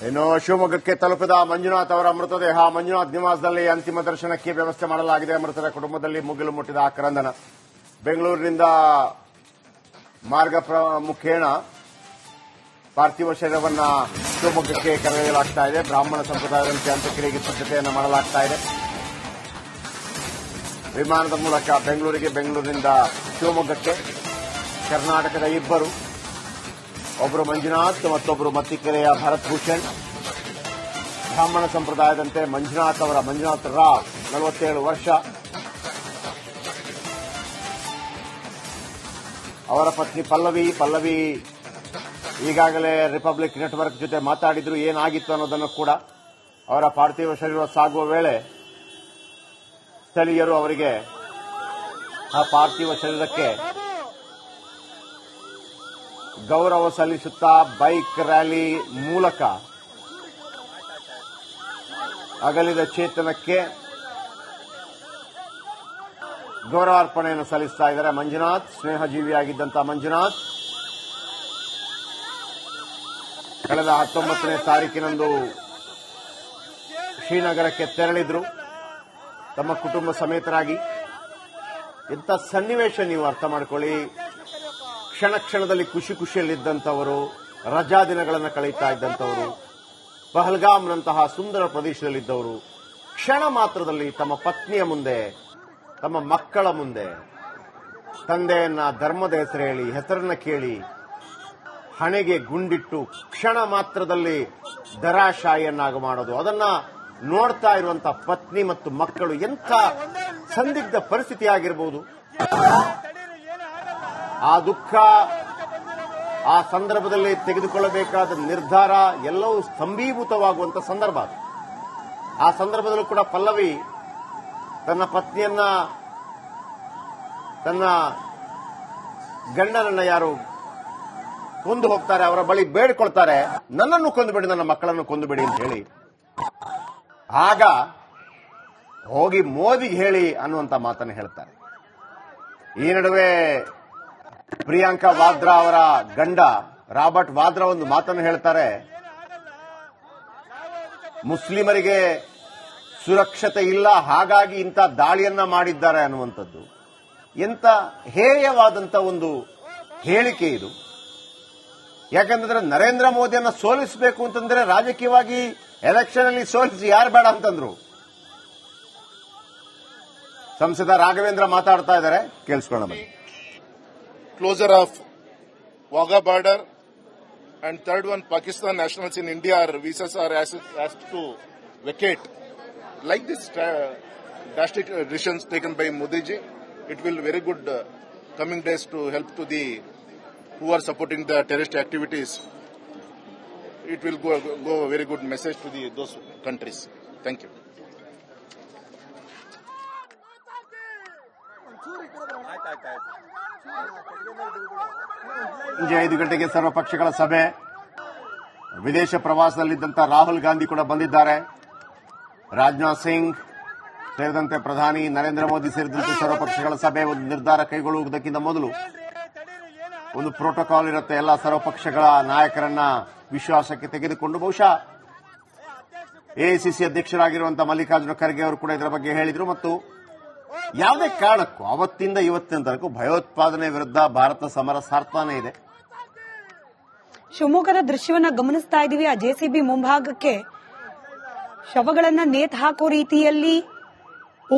ಇನ್ನು ಶಿವಮೊಗ್ಗಕ್ಕೆ ತಲುಪಿದ ಮಂಜುನಾಥ್ ಅವರ ಮೃತದೇಹ ಮಂಜುನಾಥ್ ನಿವಾಸದಲ್ಲಿ ಅಂತಿಮ ದರ್ಶನಕ್ಕೆ ವ್ಯವಸ್ಥೆ ಮಾಡಲಾಗಿದೆ. ಮೃತರ ಕುಟುಂಬದಲ್ಲಿ ಮುಗಿಲು ಮುಟ್ಟಿದ ಕ್ರಂದನ. ಬೆಂಗಳೂರಿನಿಂದ ಮಾರ್ಗ ಮುಖೇನ ಪಾರ್ಥಿವ ಶರೀರವನ್ನ ಶಿವಮೊಗ್ಗಕ್ಕೆ ಕರೆದೊಯ್ಯಲಾಗ್ತಾ ಇದೆ. ಬ್ರಾಹ್ಮಣ ಸಂಪ್ರದಾಯದಂತೆ ಅಂತ್ಯಕ್ರಿಯೆಗೆ ಸಿದ್ದತೆಯನ್ನು ಮಾಡಲಾಗ್ತಾ ಇದೆ. ವಿಮಾನದ ಮೂಲಕ ಬೆಂಗಳೂರಿನಿಂದ ಶಿವಮೊಗ್ಗಕ್ಕೆ ಕರ್ನಾಟಕದ ಇಬ್ಬರು, ಒಬ್ಬರು ಮಂಜುನಾಥ್ ಮತ್ತೊಬ್ಬರು ಮತ್ತಿಕೆರೆಯ ಭರತ್ ಭೂಷಣ್. ಬ್ರಾಹ್ಮಣ ಸಂಪ್ರದಾಯದಂತೆ ಮಂಜುನಾಥ್ ರಾವ್ 47 ವರ್ಷ, ಅವರ ಪತ್ನಿ ಪಲ್ಲವಿ ಈಗಾಗಲೇ ರಿಪಬ್ಲಿಕ್ ನೆಟ್ವರ್ಕ್ ಜೊತೆ ಮಾತಾಡಿದ್ರು. ಏನಾಗಿತ್ತು ಅನ್ನೋದನ್ನು ಕೂಡ ಅವರ ಪಾರ್ಥಿವ ಶರೀರ ಸಾಗುವ ವೇಳೆ ಸ್ಥಳೀಯರು ಅವರಿಗೆ ಆ ಪಾರ್ಥಿವ ಶರೀರಕ್ಕೆ ಗೌರವ ಸಲ್ಲಿಸುತ್ತಾ ಬೈಕ್ ರ್ಯಾಲಿ ಮೂಲಕ ಅಗಲಿದ ಚೇತನಕ್ಕೆ ಗೌರವಾರ್ಪಣೆಯನ್ನು ಸಲ್ಲಿಸ್ತಾ ಇದ್ದಾರೆ. ಮಂಜುನಾಥ್ ಸ್ನೇಹಜೀವಿಯಾಗಿದ್ದಂತಹ ಮಂಜುನಾಥ್ ಕಳೆದ 19ನೇ ತಾರೀಕಿನಂದು ಶ್ರೀನಗರಕ್ಕೆ ತೆರಳಿದ್ರು ತಮ್ಮ ಕುಟುಂಬ ಸಮೇತರಾಗಿ. ಇಂಥ ಸನ್ನಿವೇಶ ನೀವು ಅರ್ಥ ಮಾಡಿಕೊಳ್ಳಿ. ಕ್ಷಣದಲ್ಲಿ ಖುಷಿಯಲ್ಲಿದ್ದಂಥವರು, ರಜಾ ದಿನಗಳನ್ನು ಕಳೆಯುತ್ತಾ ಇದ್ದಂಥವರು, ಪಹಲ್ಗಾಮ್ನಂತಹ ಸುಂದರ ಪ್ರದೇಶದಲ್ಲಿದ್ದವರು ಕ್ಷಣ ಮಾತ್ರದಲ್ಲಿ ತಮ್ಮ ಪತ್ನಿಯ ಮುಂದೆ, ತಮ್ಮ ಮಕ್ಕಳ ಮುಂದೆ ತಂದೆಯನ್ನ ಧರ್ಮದ ಹೆಸರನ್ನ ಕೇಳಿ ಹಣೆಗೆ ಗುಂಡಿಟ್ಟು ಕ್ಷಣ ಮಾತ್ರದಲ್ಲಿ ಧರಾಶಾಯಿಯನ್ನಾಗಿ ಮಾಡೋದು, ಅದನ್ನ ನೋಡ್ತಾ ಇರುವಂತಹ ಪತ್ನಿ ಮತ್ತು ಮಕ್ಕಳು ಎಂಥ ಸಂದಿಗ್ಧ ಪರಿಸ್ಥಿತಿ ಆಗಿರಬಹುದು. ಆ ದುಃಖ, ಆ ಸಂದರ್ಭದಲ್ಲಿ ತೆಗೆದುಕೊಳ್ಳಬೇಕಾದ ನಿರ್ಧಾರ ಎಲ್ಲವೂ ಸ್ತಂಭೀಭೂತವಾಗುವಂತ ಸಂದರ್ಭ. ಆ ಸಂದರ್ಭದಲ್ಲೂ ಕೂಡ ಪಲ್ಲವಿ ತನ್ನ ಪತ್ನಿಯನ್ನ, ತನ್ನ ಗಂಡನನ್ನ ಯಾರು ಕೊಂದು ಹೋಗ್ತಾರೆ ಅವರ ಬಳಿ ಬೇಡಿಕೊಳ್ತಾರೆ, ನನ್ನನ್ನು ಕೊಂದುಬಿಡಿ, ನನ್ನ ಮಕ್ಕಳನ್ನು ಕೊಂದುಬಿಡಿ ಅಂತ ಹೇಳಿ. ಆಗ ಹೋಗಿ ಮೋದಿಗೆ ಹೇಳಿ ಅನ್ನುವಂತ ಮಾತನ್ನು ಹೇಳ್ತಾರೆ. ಈ ನಡುವೆ ಪ್ರಿಯಾಂಕಾ ವಾದ್ರಾ ಅವರ ಗಂಡ ರಾಬರ್ಟ್ ವಾದ್ರಾ ಒಂದು ಮಾತನ್ನು ಹೇಳ್ತಾರೆ, ಮುಸ್ಲಿಮರಿಗೆ ಸುರಕ್ಷತೆ ಇಲ್ಲ, ಹಾಗಾಗಿ ಇಂಥ ದಾಳಿಯನ್ನ ಮಾಡಿದ್ದಾರೆ ಅನ್ನುವಂಥದ್ದು ಎಂತ ಹೇಯವಾದಂತ ಒಂದು ಹೇಳಿಕೆ ಇದು. ಯಾಕಂತಂದ್ರೆ ನರೇಂದ್ರ ಮೋದಿಯನ್ನ ಸೋಲಿಸಬೇಕು ಅಂತಂದ್ರೆ ರಾಜಕೀಯವಾಗಿ ಎಲೆಕ್ಷನ್ ಅಲ್ಲಿ ಸೋಲಿಸಿ ಯಾರು ಬೇಡ ಅಂತಂದ್ರು. ಸಂಸದ ರಾಘವೇಂದ್ರ ಮಾತಾಡ್ತಾ ಇದ್ದಾರೆ, ಕೇಳಿಸ್ಕೊಳ್ಳೋಣ. Closure of Wagah border, and third one, Pakistan nationals in India, visas are asked to vacate. Like this drastic decisions taken by Modi ji, it will very good coming days to help to the who are supporting the terrorist activities. It will go a very good message to those countries. Thank you. ಸಂಜೆ 5 ಗಂಟೆಗೆ ಸರ್ವಪಕ್ಷಗಳ ಸಭೆ. ವಿದೇಶ ಪ್ರವಾಸದಲ್ಲಿದ್ದಂಥ ರಾಹುಲ್ ಗಾಂಧಿ ಕೂಡ ಬಂದಿದ್ದಾರೆ. ರಾಜನಾಥ್ ಸಿಂಗ್ ಸೇರಿದಂತೆ ಪ್ರಧಾನಿ ನರೇಂದ್ರ ಮೋದಿ ಸೇರಿದಂತೆ ಸರ್ವಪಕ್ಷಗಳ ಸಭೆ. ಒಂದು ನಿರ್ಧಾರ ಕೈಗೊಳ್ಳುವುದಕ್ಕಿಂತ ಮೊದಲು ಒಂದು ಪ್ರೋಟೋಕಾಲ್ ಇರುತ್ತೆ. ಎಲ್ಲ ಸರ್ವಪಕ್ಷಗಳ ನಾಯಕರನ್ನ ವಿಶ್ವಾಸಕ್ಕೆ ತೆಗೆದುಕೊಂಡು ಬಹುಶಃ ಎಐಸಿಸಿ ಅಧ್ಯಕ್ಷರಾಗಿರುವಂತಹ ಮಲ್ಲಿಕಾರ್ಜುನ ಖರ್ಗೆ ಅವರು ಕೂಡ ಇದರ ಬಗ್ಗೆ ಹೇಳಿದ್ರು. ಮತ್ತು ಯಾವುದೇ ಕಾರಣಕ್ಕೂ ಅವತ್ತಿಂದ ಇವತ್ತಿನ ತನಕ ಭಯೋತ್ಪಾದನೆ ವಿರುದ್ಧ ಭಾರತ ಸಮರ ಸಾರ್ತಾನೇ ಇದೆ. ಶಿವಮೊಗ್ಗದ ದೃಶ್ಯವನ್ನ ಗಮನಿಸ್ತಾ ಇದ್ದೀವಿ. ಆ ಜೆಸಿಬಿ ಮುಂಭಾಗಕ್ಕೆ ಶವಗಳನ್ನ ನೇತು ಹಾಕೋ ರೀತಿಯಲ್ಲಿ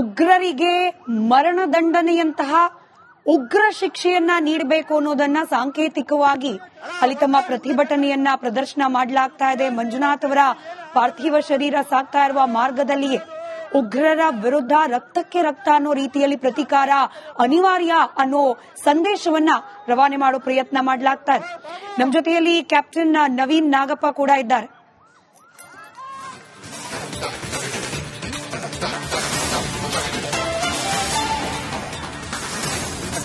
ಉಗ್ರರಿಗೆ ಮರಣದಂಡನೆಯಂತಹ ಉಗ್ರ ಶಿಕ್ಷೆಯನ್ನ ನೀಡಬೇಕು ಅನ್ನೋದನ್ನ ಸಾಂಕೇತಿಕವಾಗಿ ಅಲ್ಲಿ ತಮ್ಮ ಪ್ರತಿಭಟನೆಯನ್ನ ಪ್ರದರ್ಶನ ಮಾಡಲಾಗ್ತಾ ಇದೆ. ಮಂಜುನಾಥ್ ಅವರ ಪಾರ್ಥಿವ ಶರೀರ ಸಾಗ್ತಾ ಇರುವ ಮಾರ್ಗದಲ್ಲಿಯೇ ಉಗ್ರರ ವಿರುದ್ಧ ರಕ್ತಕ್ಕೆ ರಕ್ತ ಅನ್ನೋ ರೀತಿಯಲ್ಲಿ ಪ್ರತೀಕಾರ ಅನಿವಾರ್ಯ ಅನ್ನೋ ಸಂದೇಶವನ್ನ ರವಾನೆ ಮಾಡೋ ಪ್ರಯತ್ನ ಮಾಡಲಾಗ್ತಾ ಇದೆ. ನಮ್ಮ ಜೊತೆಯಲ್ಲಿ ಕ್ಯಾಪ್ಟನ್ ನವೀನ್ ನಾಗಪ್ಪ ಕೂಡ ಇದ್ದಾರೆ.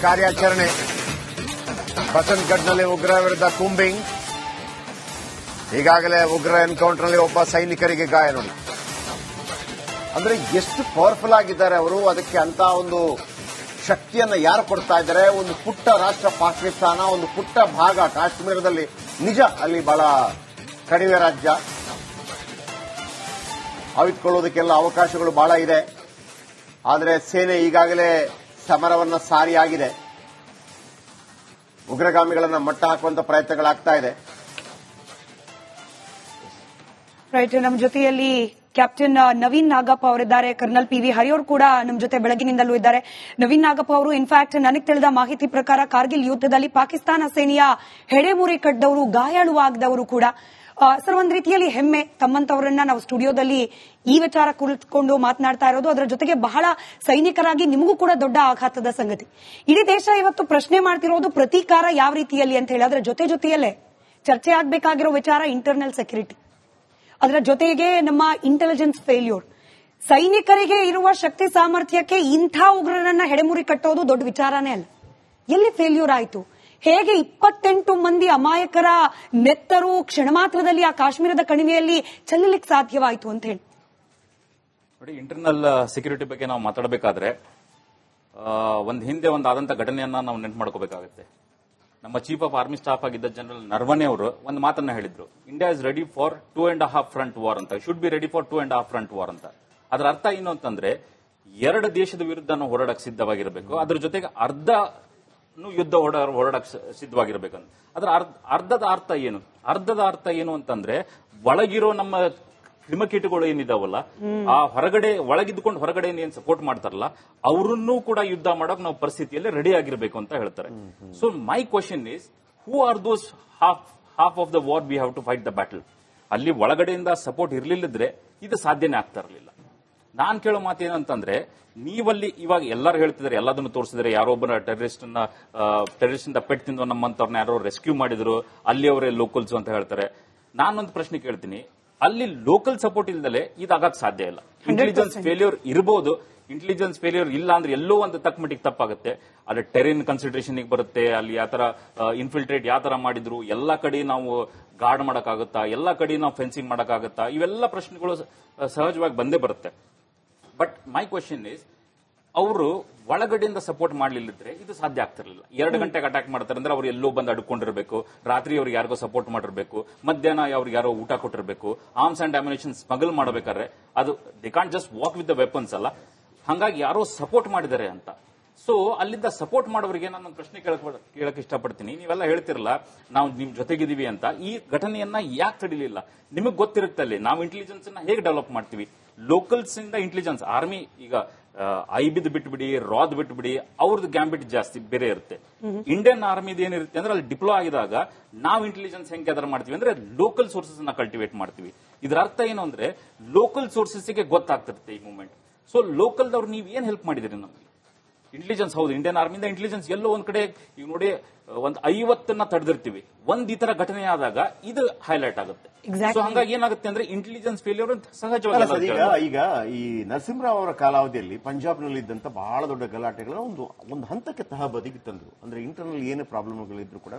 ಕಾರ್ಯಾಚರಣೆ ಬಸಂತಗಢ್ನಲ್ಲಿ ಉಗ್ರರ ವಿರುದ್ಧ ಕೂಂಬಿಂಗ್. ಈಗಾಗಲೇ ಉಗ್ರ ಎನ್ಕೌಂಟರ್ನಲ್ಲಿ ಒಬ್ಬ ಸೈನಿಕರಿಗೆ ಗಾಯ. ನೋಡಿ ಅಂದ್ರೆ ಎಷ್ಟು ಪವರ್ಫುಲ್ ಆಗಿದ್ದಾರೆ ಅವರು. ಅದಕ್ಕೆ ಅಂತ ಒಂದು ಶಕ್ತಿಯನ್ನ ಯಾರು ಕೊಡ್ತಾ ಇದ್ದಾರೆ? ಒಂದು ಪುಟ್ಟ ರಾಷ್ಟ್ರ ಪಾಕಿಸ್ತಾನ, ಒಂದು ಪುಟ್ಟ ಭಾಗ ಕಾಶ್ಮೀರದಲ್ಲಿ, ನಿಜ ಅಲ್ಲಿ ಬಹಳ ಕಡಿಮೆ ರಾಜ್ಯ, ಅವಿತ್ಕೊಳ್ಳೋದಕ್ಕೆಲ್ಲ ಅವಕಾಶಗಳು ಬಹಳ ಇದೆ. ಆದರೆ ಸೇನೆ ಈಗಾಗಲೇ ಸಮರವನ್ನ ಸಾರಿಯಾಗಿದೆ. ಉಗ್ರಗಾಮಿಗಳನ್ನ ಮಟ್ಟ ಹಾಕುವಂತ ಪ್ರಯತ್ನಗಳಾಗ್ತಾ ಇದೆ. ರೈಟ್, ನಮ್ಮ ಜೊತೆಯಲ್ಲಿ ಕ್ಯಾಪ್ಟನ್ ನವೀನ್ ನಾಗಪ್ಪ ಅವರಿದ್ದಾರೆ. ಕರ್ನಲ್ PV ಹರಿಯವರು ಕೂಡ ನಮ್ಮ ಜೊತೆ ಬೆಳಗಿನಿಂದಲೂ ಇದ್ದಾರೆ. ನವೀನ್ ನಾಗಪ್ಪ ಅವರು ಇನ್ಫ್ಯಾಕ್ಟ್ ನನಗೆ ತಿಳಿದ ಮಾಹಿತಿ ಪ್ರಕಾರ ಕಾರ್ಗಿಲ್ ಯುದ್ಧದಲ್ಲಿ ಪಾಕಿಸ್ತಾನ ಸೇನೆಯ ಹೆಡೆಮುರಿ ಕಡ್ಡವರು, ಗಾಯಾಳುವಾಗದವರು ಕೂಡ. ಸರ್, ಒಂದ್ ರೀತಿಯಲ್ಲಿ ಹೆಮ್ಮೆ, ತಮ್ಮಂತವರನ್ನ ನಾವು ಸ್ಟುಡಿಯೋದಲ್ಲಿ ಈ ವಿಚಾರ ಕುಳಿತುಕೊಂಡು ಮಾತನಾಡ್ತಾ ಇರೋದು. ಅದರ ಜೊತೆಗೆ ಬಹಳ ಸೈನಿಕರಾಗಿ ನಿಮಗೂ ಕೂಡ ದೊಡ್ಡ ಆಘಾತದ ಸಂಗತಿ. ಇಡೀ ದೇಶ ಇವತ್ತು ಪ್ರಶ್ನೆ ಮಾಡ್ತಿರೋದು ಪ್ರತೀಕಾರ ಯಾವ ರೀತಿಯಲ್ಲಿ ಅಂತ ಹೇಳಿ. ಅದರ ಜೊತೆಯಲ್ಲೇ ಚರ್ಚೆ ಆಗಬೇಕಾಗಿರೋ ವಿಚಾರ ಇಂಟರ್ನಲ್ ಸೆಕ್ಯೂರಿಟಿ, ಅದರ ಜೊತೆಗೆ ನಮ್ಮ ಇಂಟೆಲಿಜೆನ್ಸ್ ಫೇಲ್ಯೂರ್. ಸೈನಿಕರಿಗೆ ಇರುವ ಶಕ್ತಿ ಸಾಮರ್ಥ್ಯಕ್ಕೆ ಇಂಥ ಉಗ್ರರನ್ನ ಹೆಡೆಮುರಿ ಕಟ್ಟೋದು ದೊಡ್ಡ ವಿಚಾರನೇ ಅಲ್ಲ. ಎಲ್ಲಿ ಫೇಲ್ಯೂರ್ ಆಯಿತು? ಹೇಗೆ 28 ಮಂದಿ ಅಮಾಯಕರ ನೆತ್ತರು ಕ್ಷಣ ಮಾತ್ರದಲ್ಲಿ ಆ ಕಾಶ್ಮೀರದ ಕಣಿವೆಯಲ್ಲಿ ಚೆಲ್ಲಲಿಕ್ಕೆ ಸಾಧ್ಯವಾಯಿತು ಅಂತ ಹೇಳಿ? ನೋಡಿ, ಇಂಟರ್ನಲ್ ಸೆಕ್ಯೂರಿಟಿ ಬಗ್ಗೆ ನಾವು ಮಾತಾಡಬೇಕಾದ್ರೆ ಹಿಂದೆ ಆದಂತ ಘಟನೆಯನ್ನ ನಾವು ನೆನಪು ಮಾಡ್ಕೋಬೇಕಾಗುತ್ತೆ. ನಮ್ಮ ಚೀಫ್ ಆಫ್ ಆರ್ಮಿ ಸ್ಟಾಫ್ ಆಗಿದ್ದ ಜನರಲ್ ನರವಣೆ ಅವರು ಒಂದು ಮಾತನ್ನ ಹೇಳಿದ್ರು, India is ready for 2.5 front war ಅಂತ, should be ready for 2.5 front war ಅಂತ. ಅದರ ಅರ್ಥ ಏನು ಅಂತಂದ್ರೆ, 2 ದೇಶದ ವಿರುದ್ಧ ನಾವು ಹೋರಾಡಕ್ಕೆ ಸಿದ್ಧವಾಗಿರಬೇಕು, ಅದ್ರ ಜೊತೆಗೆ ಅರ್ಧ ಯುದ್ಧ ಹೋರಾಡಕ್ಕೆ ಸಿದ್ಧವಾಗಿರ್ಬೇಕಂತ. ಅದರ ಅರ್ಧದ ಅರ್ಥ ಏನು ಅಂತಂದ್ರೆ, ಒಳಗಿರೋ ನಮ್ಮ ಕ್ರಿಮಿಕೀಟಗಳು ಏನಿದಾವಲ್ಲ, ಆ ಒಳಗಿದ್ದುಕೊಂಡು ಹೊರಗಡೆ ಏನ್ ಸಪೋರ್ಟ್ ಮಾಡ್ತಾರಲ್ಲ, ಅವರನ್ನೂ ಕೂಡ ಯುದ್ಧ ಮಾಡೋಕೆ ನಾವು ಪರಿಸ್ಥಿತಿಯಲ್ಲಿ ರೆಡಿ ಆಗಿರ್ಬೇಕು ಅಂತ ಹೇಳ್ತಾರೆ. So my question is, who are those half of the war we have to fight the battle? ಅಲ್ಲಿ ಒಳಗಡೆಯಿಂದ ಸಪೋರ್ಟ್ ಇರ್ಲಿಲ್ಲದ್ರೆ ಇದು ಸಾಧ್ಯನೇ ಆಗ್ತಾ ಇರಲಿಲ್ಲ. ನಾನ್ ಕೇಳೋ ಮಾತೇನಂತಂದ್ರೆ, ನೀವಲ್ಲಿ ಇವಾಗ ಎಲ್ಲರೂ ಹೇಳ್ತಿದ್ದಾರೆ, ಎಲ್ಲದನ್ನು ತೋರಿಸಿದ್ರೆ, ಯಾರೊಬ್ಬರ ಟೆರರಿಸ್ಟ್ ಪೆಟ್ ತಿಂದು ನಮ್ಮಂತವ್ರನ್ನ ಯಾರೋ ರೆಸ್ಕ್ಯೂ ಮಾಡಿದ್ರು, ಅಲ್ಲಿ ಅವರೇ ಲೋಕಲ್ಸ್ ಅಂತ ಹೇಳ್ತಾರೆ. ನಾನೊಂದು ಪ್ರಶ್ನೆ ಕೇಳ್ತೀನಿ, ಅಲ್ಲಿ ಲೋಕಲ್ ಸಪೋರ್ಟ್ ಇಲ್ದಲೆ ಇದಾಗಕ್ಕೆ ಸಾಧ್ಯ ಇಲ್ಲ. ಇಂಟೆಲಿಜೆನ್ಸ್ ಫೇಲ್ಯೂರ್ ಇರಬಹುದು, ಇಂಟೆಲಿಜೆನ್ಸ್ ಫೇಲ್ಯೂರ್ ಇಲ್ಲ ಅಂದ್ರೆ ಎಲ್ಲೋ ಒಂದು ತಕ್ಕಮಟ್ಟಿಗೆ ತಪ್ಪಾಗುತ್ತೆ. ಅಲ್ಲಿ ಟೆರೇನ್ ಕನ್ಸಿಡರೇಷನ್ ಬರುತ್ತೆ, ಅಲ್ಲಿ ಯಾವ ತರ ಇನ್ಫಿಲ್ಟ್ರೇಟ್ ಯಾವ ತರ ಮಾಡಿದ್ರು, ಎಲ್ಲಾ ಕಡೆ ನಾವು ಗಾರ್ಡ್ ಮಾಡಕ್ಕಾಗುತ್ತಾ, ಎಲ್ಲಾ ಕಡೆ ನಾವು ಫೆನ್ಸಿಂಗ್ ಮಾಡಕ್ಕಾಗುತ್ತಾ, ಇವೆಲ್ಲ ಪ್ರಶ್ನೆಗಳು ಸಹಜವಾಗಿ ಬಂದೇ ಬರುತ್ತೆ. ಬಟ್ ಮೈ ಕ್ವಶನ್ ಇಸ್, ಅವರು ಒಳಗಡೆಯಿಂದ ಸಪೋರ್ಟ್ ಮಾಡಲಿಲ್ಲದ್ರೆ ಇದು ಸಾಧ್ಯ ಆಗ್ತಿರ್ಲಿಲ್ಲ. 2 ಗಂಟೆಗೆ ಅಟ್ಯಾಕ್ ಮಾಡ್ತಾರೆ ಅಂದ್ರೆ ಅವ್ರು ಎಲ್ಲೋ ಬಂದು ಅಡ್ಕೊಂಡಿರ್ಬೇಕು, ರಾತ್ರಿ ಅವ್ರಿಗೆ ಯಾರಿಗೋ ಸಪೋರ್ಟ್ ಮಾಡಿರ್ಬೇಕು, ಮಧ್ಯಾಹ್ನ ಅವ್ರಿಗೆ ಯಾರೋ ಊಟ ಕೊಟ್ಟಿರ್ಬೇಕು, ಆರ್ಮ್ಸ್ ಅಂಡ್ ಅಮ್ಯುನಿಷನ್ ಸ್ಮಗಲ್ ಮಾಡಬೇಕಾದ್ರೆ ಅದು they can't just walk with the weapons ಅಲ್ಲ, ಹಂಗಾಗಿ ಯಾರೋ ಸಪೋರ್ಟ್ ಮಾಡಿದ್ದಾರೆ ಅಂತ. ಸೊ ಅಲ್ಲಿಂದ ಸಪೋರ್ಟ್ ಮಾಡೋರಿಗೆ ನಾನು ಪ್ರಶ್ನೆ ಕೇಳಕ್ ಇಷ್ಟಪಡ್ತೀನಿ. ನೀವೆಲ್ಲ ಹೇಳ್ತಿರಲ್ಲ ನಾವು ನಿಮ್ ಜೊತೆಗಿದೀವಿ ಅಂತ, ಈ ಘಟನೆಯನ್ನ ಯಾಕೆ ತಡಿಲಿಲ್ಲ? ನಿಮಗ್ ಗೊತ್ತಿರುತ್ತೆ ಅಲ್ಲಿ ನಾವು ಇಂಟೆಲಿಜೆನ್ಸ್ ಅನ್ನ ಹೇಗೆ ಡೆವಲಪ್ ಮಾಡ್ತೀವಿ. ಲೋಕಲ್ಸ್ ಇಂದ ಇಂಟೆಲಿಜೆನ್ಸ್, ಆರ್ಮಿ ಈಗ ಐಬಿದ್ ಬಿಟ್ಬಿಡಿ, ರಾದ್ ಬಿಟ್ಬಿಡಿ, ಅವ್ರದ್ದು ಗ್ಯಾಂಬಿಟ್ ಜಾಸ್ತಿ ಬೇರೆ ಇರುತ್ತೆ. ಇಂಡಿಯನ್ ಆರ್ಮಿದ್ ಏನಿರುತ್ತೆ ಅಂದ್ರೆ, ಅಲ್ಲಿ ಡಿಪ್ಲೋ ಆಗಿದಾಗ ನಾವು ಇಂಟೆಲಿಜೆನ್ಸ್ ಹೆಂಗೆ ಗ್ಯಾದರ್ ಮಾಡ್ತೀವಿ ಅಂದ್ರೆ ಲೋಕಲ್ ಸೋರ್ಸಸ್ ನ ಕಲ್ಟಿವೇಟ್ ಮಾಡ್ತೀವಿ. ಇದರ ಅರ್ಥ ಏನು ಅಂದ್ರೆ, ಲೋಕಲ್ ಸೋರ್ಸಸ್ಗೆ ಗೊತ್ತಾಗ್ತಿರುತ್ತೆ ಈ ಮೂವ್ಮೆಂಟ್. ಸೊ ಲೋಕಲ್ದವ್ರು ನೀವು ಏನ್ ಹೆಲ್ಪ್ ಮಾಡಿದಿರಿ ನಮ್ಗೆ? ಇಂಟೆಲಿಜೆನ್ಸ್, ಹೌದು ಇಂಡಿಯನ್ ಆರ್ಮಿಯಿಂದ ಇಂಟೆಲಿಜೆನ್ಸ್ ಎಲ್ಲೋ ಒಂದ್ ಕಡೆ ಈಗ ನೋಡಿ ಒಂದು 50 ತಡೆದಿರ್ತೀವಿ, ಈ ತರ ಘಟನೆ ಆದಾಗ ಇದು ಹೈಲೈಟ್ ಆಗುತ್ತೆ. ಸೊ ಹಂಗಾಗಿ ಏನಾಗುತ್ತೆ ಅಂದ್ರೆ ಇಂಟೆಲಿಜೆನ್ಸ್ ಫೇಲ್ಯೂರ್ ಸಹಜವಾಗಿ. ಈಗ ಈ ನರಸಿಂಹರಾವ್ ಅವರ ಕಾಲಾವಧಿಯಲ್ಲಿ ಪಂಜಾಬ್ನಲ್ಲಿ ಇದ್ದಂತ ಬಹಳ ದೊಡ್ಡ ಗಲಾಟೆಗಳ ಒಂದು ಹಂತಕ್ಕೆ ತಹಬದಿಗೆ ತಂದ್ರು. ಅಂದ್ರೆ ಇಂಟರ್ನಲ್ ಏನೇ ಪ್ರಾಬ್ಲಮ್ಗಳಿದ್ರು ಕೂಡ